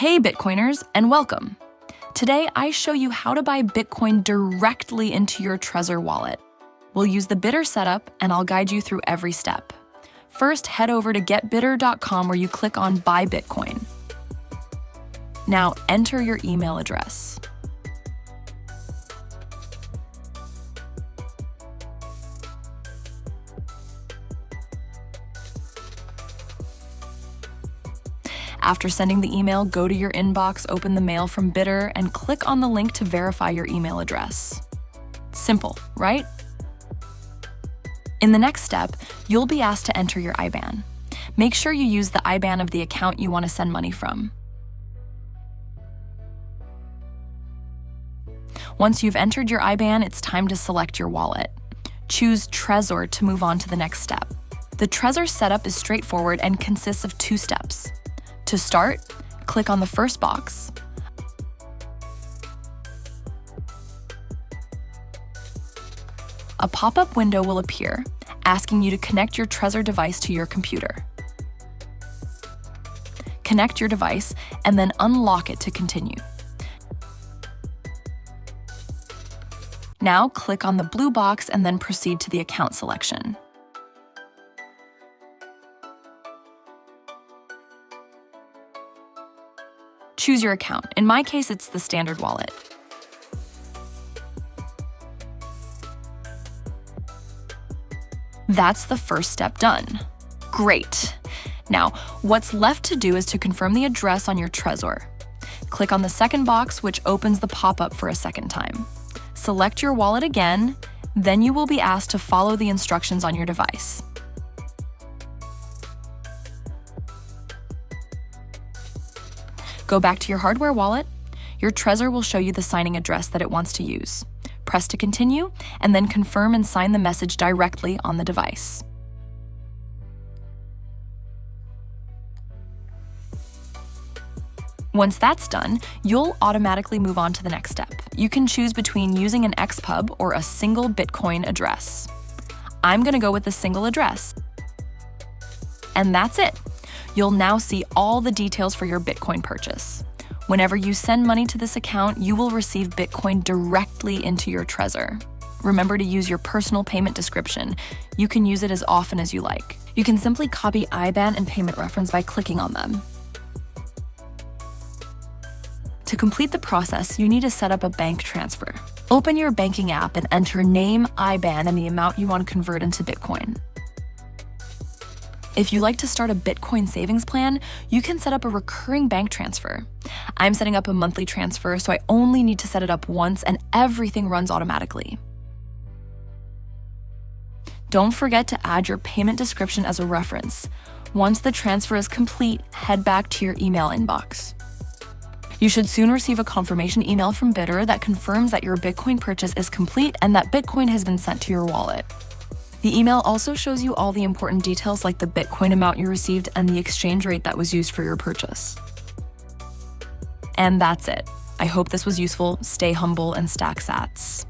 Hey Bitcoiners, and welcome. Today I show you how to buy Bitcoin directly into your Trezor wallet. We'll use the Bittr setup and I'll guide you through every step. First, head over to getbittr.com where you click on Buy Bitcoin. Now enter your email address. After sending the email, go to your inbox, open the mail from Bittr, and click on the link to verify your email address. Simple, right? In the next step, you'll be asked to enter your IBAN. Make sure you use the IBAN of the account you want to send money from. Once you've entered your IBAN, it's time to select your wallet. Choose Trezor to move on to the next step. The Trezor setup is straightforward and consists of 2 steps. To start, click on the first box. A pop-up window will appear, asking you to connect your Trezor device to your computer. Connect your device and then unlock it to continue. Now click on the blue box and then proceed to the account selection. Choose your account. In my case, it's the standard wallet. That's the first step done. Great. Now, what's left to do is to confirm the address on your Trezor. Click on the second box, which opens the pop-up for a second time. Select your wallet again, then you will be asked to follow the instructions on your device. Go back to your hardware wallet. Your Trezor will show you the signing address that it wants to use. Press to continue, and then confirm and sign the message directly on the device. Once that's done, you'll automatically move on to the next step. You can choose between using an XPUB or a single Bitcoin address. I'm going to go with the single address. And that's it. You'll now see all the details for your Bitcoin purchase. Whenever you send money to this account, you will receive Bitcoin directly into your Trezor. Remember to use your personal payment description. You can use it as often as you like. You can simply copy IBAN and payment reference by clicking on them. To complete the process, you need to set up a bank transfer. Open your banking app and enter name, IBAN, and the amount you want to convert into Bitcoin. If you like to start a Bitcoin savings plan, you can set up a recurring bank transfer. I'm setting up a monthly transfer, so I only need to set it up once and everything runs automatically. Don't forget to add your payment description as a reference. Once the transfer is complete, head back to your email inbox. You should soon receive a confirmation email from Bittr that confirms that your Bitcoin purchase is complete and that Bitcoin has been sent to your wallet. The email also shows you all the important details like the Bitcoin amount you received and the exchange rate that was used for your purchase. And that's it. I hope this was useful. Stay humble and stack sats.